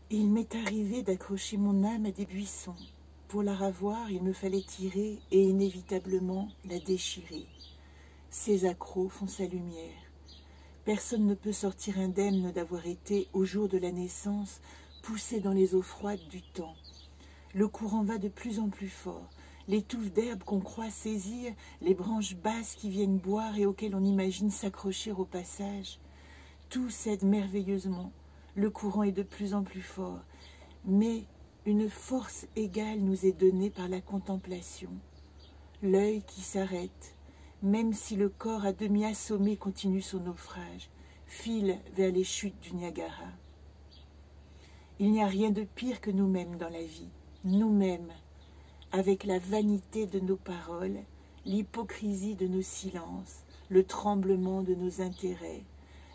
Il m'est arrivé d'accrocher mon âme à des buissons. Pour la ravoir, il me fallait tirer et inévitablement la déchirer. Ces accros font sa lumière. Personne ne peut sortir indemne d'avoir été, au jour de la naissance, poussé dans les eaux froides du temps. Le courant va de plus en plus fort. Les touffes d'herbe qu'on croit saisir, les branches basses qui viennent boire et auxquelles on imagine s'accrocher au passage, tout cède merveilleusement. Le courant est de plus en plus fort, mais une force égale nous est donnée par la contemplation. L'œil qui s'arrête, même si le corps à demi assommé continue son naufrage, file vers les chutes du Niagara. Il n'y a rien de pire que nous-mêmes dans la vie, nous-mêmes, avec la vanité de nos paroles, l'hypocrisie de nos silences, le tremblement de nos intérêts,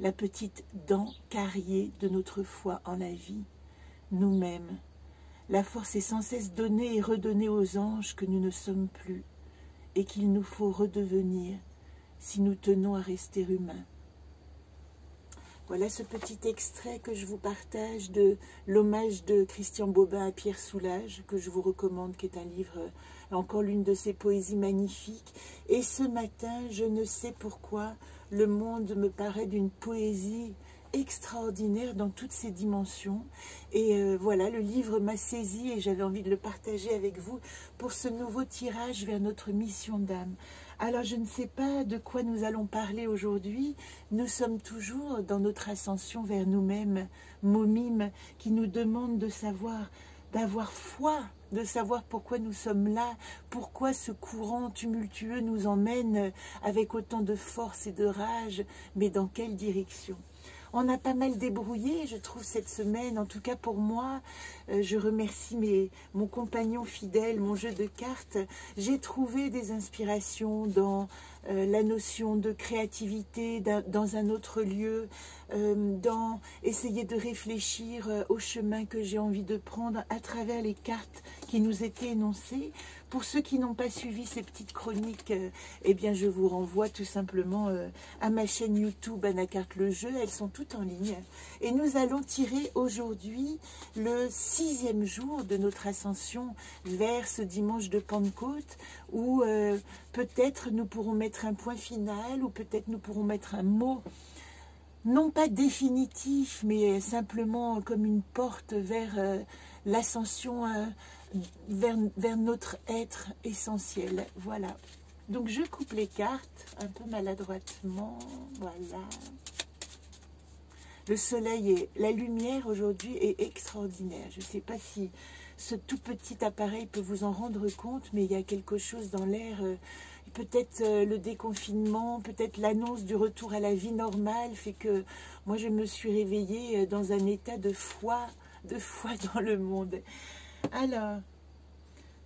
la petite dent carriée de notre foi en la vie, nous-mêmes. La force est sans cesse donnée et redonnée aux anges que nous ne sommes plus et qu'il nous faut redevenir si nous tenons à rester humains. Voilà ce petit extrait que je vous partage de l'hommage de Christian Bobin à Pierre Soulages, que je vous recommande, qui est un livre, encore l'une de ses poésies magnifiques. Et ce matin, je ne sais pourquoi, le monde me paraît d'une poésie extraordinaire dans toutes ses dimensions. Et voilà, le livre m'a saisi et j'avais envie de le partager avec vous pour ce nouveau tirage vers notre mission d'âme. Alors, je ne sais pas de quoi nous allons parler aujourd'hui. Nous sommes toujours dans notre ascension vers nous-mêmes, mots-mimes, qui nous demandent de savoir, d'avoir foi, de savoir pourquoi nous sommes là, pourquoi ce courant tumultueux nous emmène avec autant de force et de rage, mais dans quelle direction ? On a pas mal débrouillé, je trouve, cette semaine, en tout cas pour moi. Je remercie mon compagnon fidèle, mon jeu de cartes. J'ai trouvé des inspirations dans la notion de créativité dans un autre lieu, dans essayer de réfléchir au chemin que j'ai envie de prendre à travers les cartes qui nous étaient énoncées. Pour ceux qui n'ont pas suivi ces petites chroniques, eh bien je vous renvoie tout simplement à ma chaîne YouTube Anacarte le jeu. Elles sont toutes en ligne. Et nous allons tirer aujourd'hui le 6e jour de notre ascension vers ce dimanche de Pentecôte, où peut-être nous pourrons mettre un point final, ou peut-être nous pourrons mettre un mot, non pas définitif, mais simplement comme une porte vers l'ascension, vers notre être essentiel. Voilà. Donc je coupe les cartes un peu maladroitement. Voilà. Le soleil et la lumière aujourd'hui est extraordinaire. Je ne sais pas si ce tout petit appareil peut vous en rendre compte, mais il y a quelque chose dans l'air. Peut-être le déconfinement, peut-être l'annonce du retour à la vie normale fait que moi je me suis réveillée dans un état de foi dans le monde. Alors,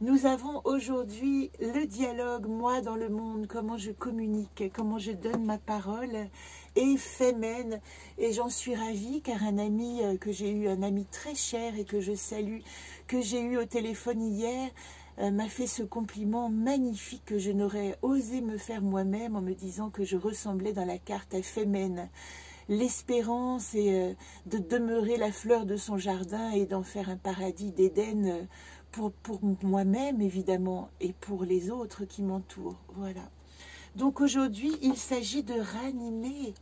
nous avons aujourd'hui le dialogue, moi dans le monde, comment je communique, comment je donne ma parole, et Femen. Et j'en suis ravie car un ami que j'ai eu, un ami très cher et que je salue, que j'ai eu au téléphone hier, m'a fait ce compliment magnifique que je n'aurais osé me faire moi-même en me disant que je ressemblais dans la carte à Femen. L'espérance est de demeurer la fleur de son jardin et d'en faire un paradis d'Éden pour moi-même évidemment et pour les autres qui m'entourent. Voilà. Donc aujourd'hui, il s'agit de ranimer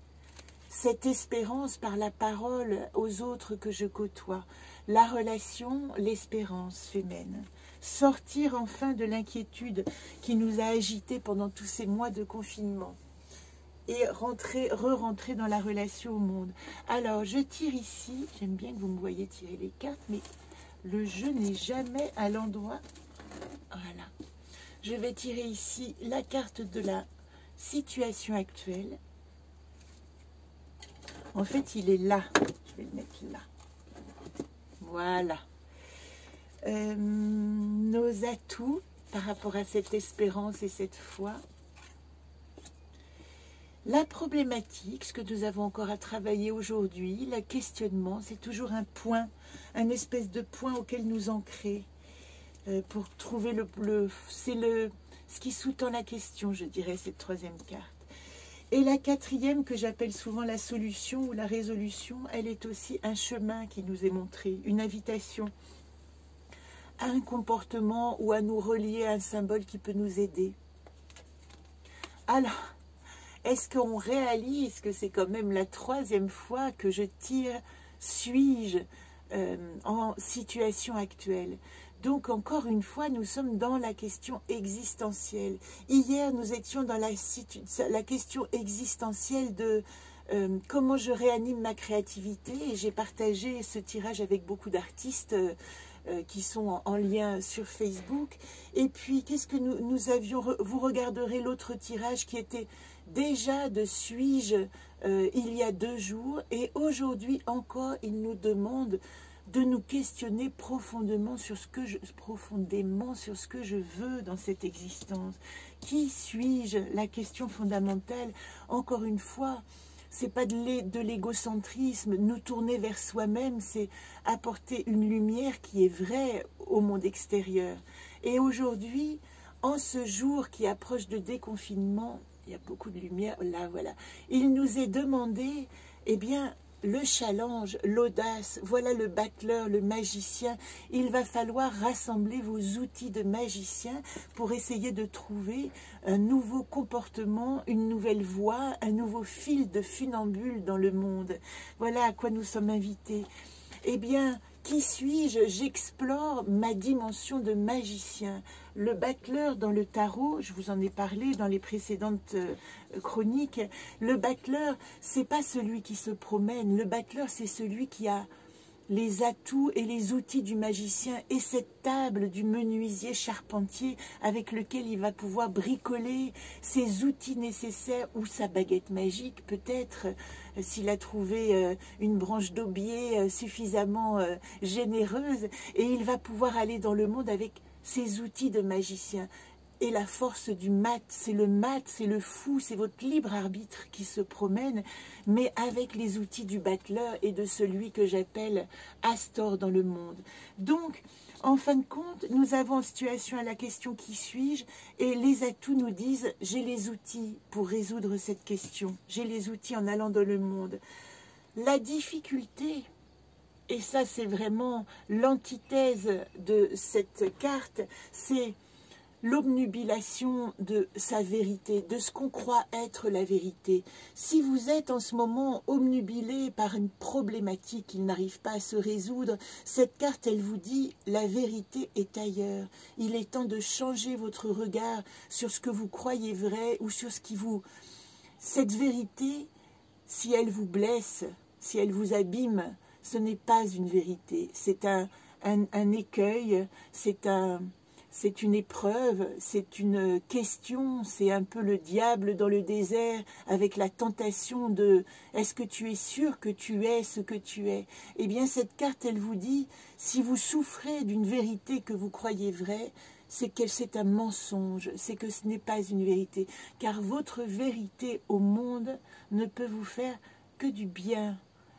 cette espérance par la parole aux autres que je côtoie. La relation, l'espérance humaine. Sortir enfin de l'inquiétude qui nous a agités pendant tous ces mois de confinement. Et re-rentrer dans la relation au monde. Alors, je tire ici. J'aime bien que vous me voyez tirer les cartes, mais le jeu n'est jamais à l'endroit. Voilà. Je vais tirer ici la carte de la situation actuelle. En fait, il est là. Je vais le mettre là. Voilà. Nos atouts par rapport à cette espérance et cette foi. La problématique, ce que nous avons encore à travailler aujourd'hui, le questionnement, c'est toujours un point, un espèce de point auquel nous ancrer pour trouver ce qui sous-tend la question, je dirais, cette troisième carte. Et la quatrième, que j'appelle souvent la solution ou la résolution, elle est aussi un chemin qui nous est montré, une invitation à un comportement ou à nous relier à un symbole qui peut nous aider. Alors, est-ce qu'on réalise que c'est quand même la troisième fois que je tire « suis-je » en situation actuelle? Donc, encore une fois, nous sommes dans la question existentielle. Hier, nous étions dans la question existentielle de comment je réanime ma créativité. Et j'ai partagé ce tirage avec beaucoup d'artistes qui sont en lien sur Facebook. Et puis, qu'est-ce que nous avions... Vous regarderez l'autre tirage qui était déjà de « suis-je » il y a 2 jours. Et aujourd'hui encore, il nous demande de nous questionner profondément sur ce que je veux dans cette existence. Qui suis-je? La question fondamentale, encore une fois, c'est pas de l'égocentrisme, nous tourner vers soi-même, c'est apporter une lumière qui est vraie au monde extérieur. Et aujourd'hui, en ce jour qui approche de déconfinement, il y a beaucoup de lumière, là voilà, il nous est demandé, eh bien, le challenge, l'audace, voilà le battleur, le magicien. Il va falloir rassembler vos outils de magicien pour essayer de trouver un nouveau comportement, une nouvelle voie, un nouveau fil de funambule dans le monde. Voilà à quoi nous sommes invités. Eh bien, qui suis-je? J'explore ma dimension de magicien. Le battleur dans le tarot, je vous en ai parlé dans les précédentes chroniques, le battleur, c'est pas celui qui se promène. Le battleur, c'est celui qui a les atouts et les outils du magicien et cette table du menuisier charpentier avec lequel il va pouvoir bricoler ses outils nécessaires ou sa baguette magique peut-être s'il a trouvé une branche d'aubier suffisamment généreuse, et il va pouvoir aller dans le monde avec ses outils de magicien. Et la force du mat, c'est le fou, c'est votre libre arbitre qui se promène, mais avec les outils du battleur et de celui que j'appelle Astor dans le monde. Donc, en fin de compte, nous avons en situation à la question « Qui suis-je ?» et les atouts nous disent « J'ai les outils pour résoudre cette question, j'ai les outils en allant dans le monde. » La difficulté, et ça c'est vraiment l'antithèse de cette carte, c'est l'obnubilation de sa vérité, de ce qu'on croit être la vérité. Si vous êtes en ce moment obnubilé par une problématique qui n'arrive pas à se résoudre, cette carte, elle vous dit « la vérité est ailleurs ». Il est temps de changer votre regard sur ce que vous croyez vrai ou sur ce qui vous... Cette vérité, si elle vous blesse, si elle vous abîme, ce n'est pas une vérité. C'est un écueil, c'est une épreuve, c'est une question, c'est un peu le diable dans le désert avec la tentation de « est-ce que tu es sûr que tu es ce que tu es ?» Eh bien, cette carte, elle vous dit, si vous souffrez d'une vérité que vous croyez vraie, c'est que c'est un mensonge, c'est que ce n'est pas une vérité. Car votre vérité au monde ne peut vous faire que du bien.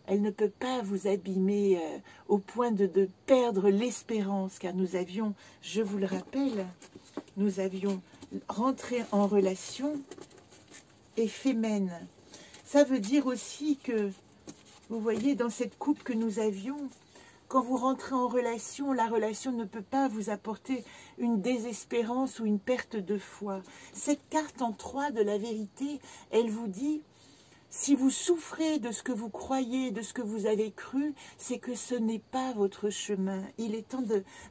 Elle ne peut pas vous abîmer au point de perdre l'espérance, car nous avions, je vous le rappelle, nous avions rentré en relation éphémène. Ça veut dire aussi que, vous voyez, dans cette coupe que nous avions, quand vous rentrez en relation, la relation ne peut pas vous apporter une désespérance ou une perte de foi. Cette carte en 3 de la vérité, elle vous dit... Si vous souffrez de ce que vous croyez, de ce que vous avez cru, c'est que ce n'est pas votre chemin. Il est temps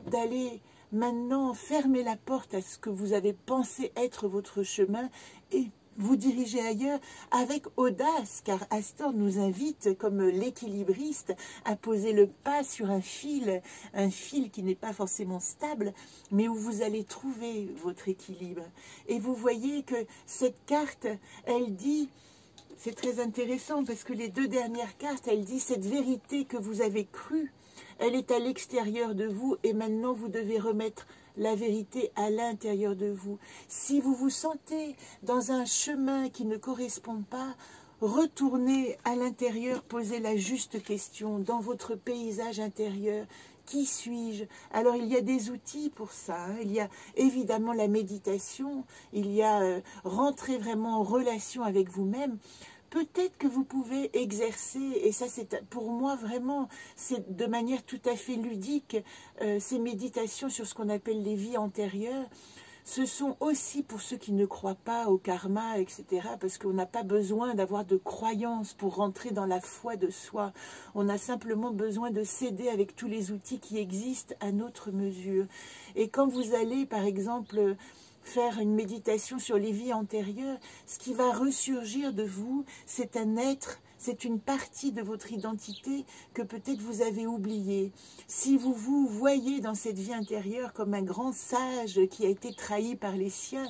d'aller maintenant fermer la porte à ce que vous avez pensé être votre chemin et vous diriger ailleurs avec audace, car Astor nous invite, comme l'équilibriste, à poser le pas sur un fil qui n'est pas forcément stable, mais où vous allez trouver votre équilibre. Et vous voyez que cette carte, elle dit... C'est très intéressant parce que les 2 dernières cartes, elles disent cette vérité que vous avez crue, elle est à l'extérieur de vous et maintenant vous devez remettre la vérité à l'intérieur de vous. Si vous vous sentez dans un chemin qui ne correspond pas, retournez à l'intérieur, posez la juste question dans votre paysage intérieur. Qui suis-je? Alors, il y a des outils pour ça. Hein. Il y a évidemment la méditation. Il y a rentrer vraiment en relation avec vous-même. Peut-être que vous pouvez exercer, et ça c'est pour moi vraiment, c'est de manière tout à fait ludique, ces méditations sur ce qu'on appelle les vies antérieures. Ce sont aussi pour ceux qui ne croient pas au karma, etc. Parce qu'on n'a pas besoin d'avoir de croyances pour rentrer dans la foi de soi. On a simplement besoin de s'aider avec tous les outils qui existent à notre mesure. Et quand vous allez, par exemple, faire une méditation sur les vies antérieures, ce qui va ressurgir de vous, c'est un être, c'est une partie de votre identité que peut-être vous avez oubliée. Si vous vous voyez dans cette vie intérieure comme un grand sage qui a été trahi par les siens,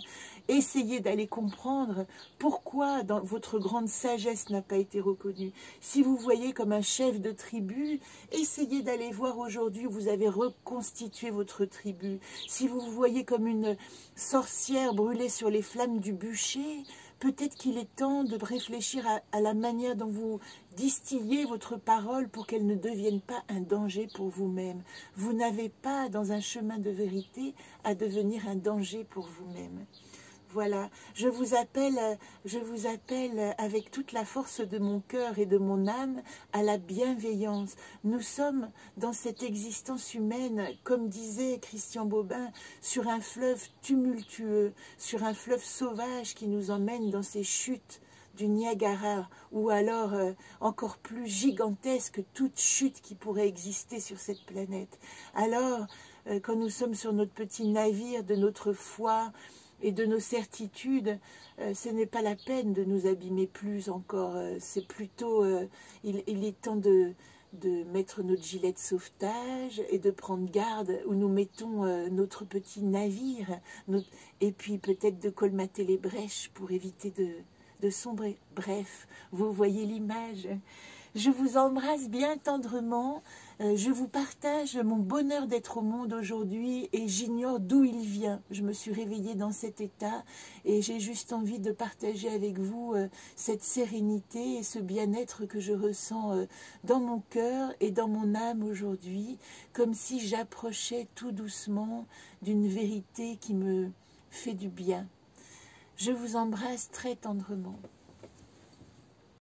essayez d'aller comprendre pourquoi dans votre grande sagesse n'a pas été reconnue. Si vous voyez comme un chef de tribu, essayez d'aller voir aujourd'hui où vous avez reconstitué votre tribu. Si vous vous voyez comme une sorcière brûlée sur les flammes du bûcher, peut-être qu'il est temps de réfléchir à la manière dont vous distillez votre parole pour qu'elle ne devienne pas un danger pour vous-même. Vous n'avez pas, dans un chemin de vérité, à devenir un danger pour vous-même. Voilà, je vous appelle avec toute la force de mon cœur et de mon âme à la bienveillance. Nous sommes dans cette existence humaine, comme disait Christian Bobin, sur un fleuve tumultueux, sur un fleuve sauvage qui nous emmène dans ces chutes du Niagara, ou alors encore plus gigantesque que toute chute qui pourrait exister sur cette planète. Alors, quand nous sommes sur notre petit navire de notre foi, et de nos certitudes, ce n'est pas la peine de nous abîmer plus encore. C'est plutôt, il est temps de mettre notre gilet de sauvetage et de prendre garde où nous mettons notre petit navire, et puis peut-être de colmater les brèches pour éviter de sombrer. Bref, vous voyez l'image. Je vous embrasse bien tendrement. Je vous partage mon bonheur d'être au monde aujourd'hui et j'ignore d'où il vient. Je me suis réveillée dans cet état et j'ai juste envie de partager avec vous cette sérénité et ce bien-être que je ressens dans mon cœur et dans mon âme aujourd'hui, comme si j'approchais tout doucement d'une vérité qui me fait du bien. Je vous embrasse très tendrement.